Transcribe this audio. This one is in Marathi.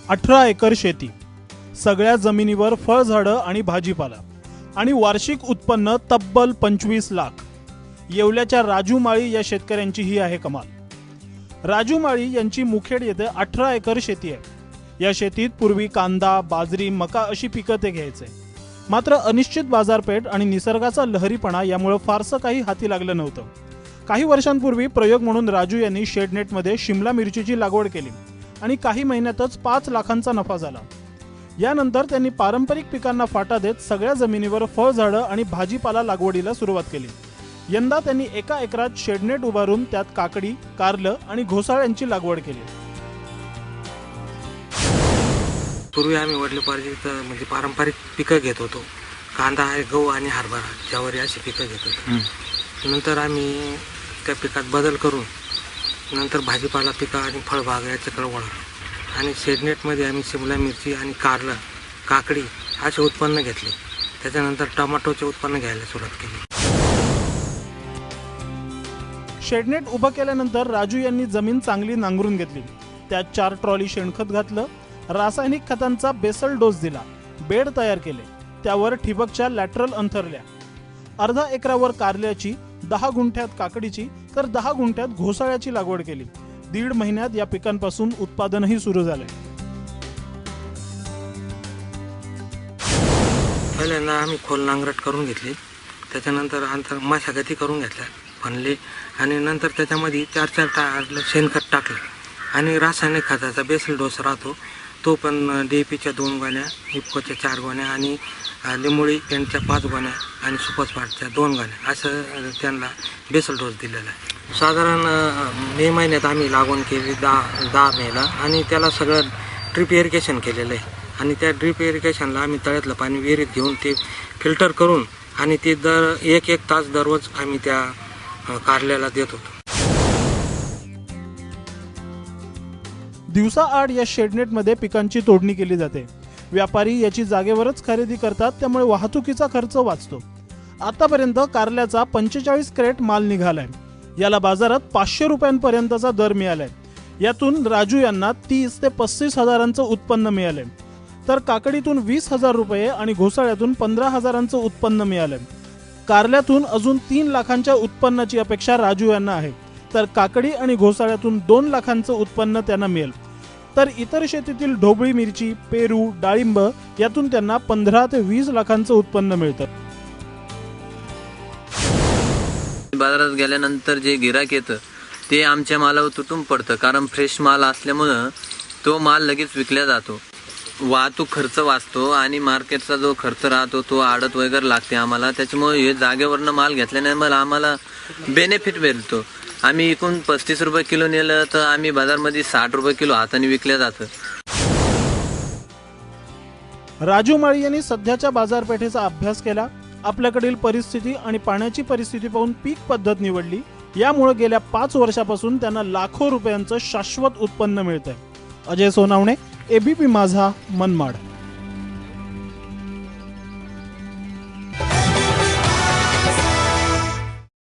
18 एकर शेती, सगळ्या जमिनीवर फळझाडं आणि भाजीपाला आणि वार्षिक उत्पन्न तब्बल 25 लाख। येवल्याच्या राजू माळी या शेतकऱ्यांची ही आहे कमाल। राजू माळी यांची मुखेड येथे 18 एकर शेती आहे। या शेतीत पूर्वी कांदा, बाजरी, मका अशी पिकं ते घ्यायचे। मात्र अनिश्चित बाजारपेठ आणि निसर्गाचा लहरीपणा यामुळे फारसं काही हाती लागलं नव्हतं। काही वर्षांपूर्वी प्रयोग म्हणून राजू यांनी शेडनेटमध्ये शिमला मिरचीची लागवड केली आणि काही महिन्यातच 5 लाखांचा नफा झाला। यानंतर त्यांनी पारंपरिक पिकांना फाटा देत सगळ्या जमिनीवर फळझाडं आणि भाजीपाला लागवडीला सुरुवात केली। यंदा त्यांनी 1 एकरात शेडनेट उभारून त्यात काकडी, कारलं आणि घोसाळ्यांची लागवड केली। पूर्वी आम्ही वडलोपार्जित म्हणजे पारंपरिक पिकं घेत होतो। कांदा आहे, गहू आणि हरभरा, ज्वारी अशी पिकं घेत होतो। नंतर आम्ही त्या पिकात बदल करून नंतर भाजीपाला पिकं आणि फळबाग याच्याकडे वळलो आणि शेडनेटमध्ये आम्ही शिमला मिरची आणि कारलं, काकडी असे उत्पन्न घेतले। त्याच्यानंतर टोमॅटोचे उत्पन्न घ्यायला सुरुवात केली। शेडनेट उभं केल्यानंतर राजू यांनी जमीन चांगली नांगरून घेतली। त्यात 4 ट्रॉली शेणखत घातलं, रासायनिक खतांचा बेसल डोस दिला, बेड तयार केले, त्यावर ठिबकच्या लॅटरल अंथरल्या। अर्धा एकरावर कारल्याची, 10 गुंठ्यात काकडीची तर 10 गुंठ्यात घोसाळ्याची लागवड केली। 1.5 महिन्यात या पिकांपासून उत्पादनही सुरू झाले। पहिल्यांदा आम्ही खोल नांगरट करून घेतली, त्याच्यानंतर अंतर मशागती करून घेतल्या, फणले आणि नंतर त्याच्यामध्ये 4 शेणखत टाकलं आणि रासायनिक खताचा बेसल डोस राहतो तो पण DAPच्या 2 गोण्या, इफकोच्या 4 गोण्या आणि लिंबोळी यांच्या 5 गोण्या आणि सुपरस्पार्टच्या 2 गोण्या असं त्यांना बेसल डोस दिलेला आहे। साधारण मे महिन्यात आम्ही लागवड केली 10 मेला आणि त्याला सगळं ड्रिप इरिगेशन केलेलं आहे आणि त्या ड्रिप इरिगेशनला आम्ही तळ्यातलं पाणी विहिरीत घेऊन ते फिल्टर करून आणि ते दर 1-1 तास दररोज आम्ही त्या कारल्याला देत होतो। दिवसाआड या शेडनेटमध्ये पिकांची तोडणी केली जाते। व्यापारी याची जागेवरच खरेदी करतात, त्यामुळे वाहतुकीचा खर्च वाचतो। आतापर्यंत कारल्याचा 45 क्रेट माल निघालाय। याला बाजारात 500 रुपयांपर्यंतचा दर मिळालाय। यातून राजू यांना 30 ते 35 हजारांचं उत्पन्न मिळालंय, तर काकडीतून 20,000 रुपये आणि घोसाळ्यातून 15,000चं उत्पन्न मिळालंय। कारल्यातून अजून 3 लाखांच्या उत्पन्नाची अपेक्षा राजू यांना आहे, तर काकडी आणि घोसाळ्यातून 2 लाखांचं उत्पन्न त्यांना मिळेल। तर इतर शेतीतील ढोबळी मिरची, पेरू, डाळिंब यातून त्यांना 15 ते 20 लाखांचं उत्पन्न मिळतं। बाजारात गेल्यानंतर जे गिराक येतं ते आमच्या मालावर तुटून पडतं, कारण फ्रेश माल असल्यामुळं तो माल लगेच विकला जातो। वाहतूक खर्च वाचतो आणि मार्केटचा जो खर्च राहतो तो आडत वगैरे लागते आम्हाला। त्याच्यामुळे हे जागेवरनं माल घेतल्याने आम्हाला बेनिफिट मिळतो। आम्ही एकूण 35 रुपये किलो नेलं तर आम्ही बाजारमध्ये 60 रुपये किलो हाताने विकल्या जातं। राजू माळी यांनी सध्याच्या बाजारपेठेचा अभ्यास केला, आपल्याकडील परिस्थिती आणि पाण्याची परिस्थिती पाहून पीक पद्धत निवडली। यामुळे गेल्या 5 वर्षापासून त्यांना लाखो रुपयांचं शाश्वत उत्पन्न मिळतंय। अजय सोनावणे, ABP माझा, मनमाड।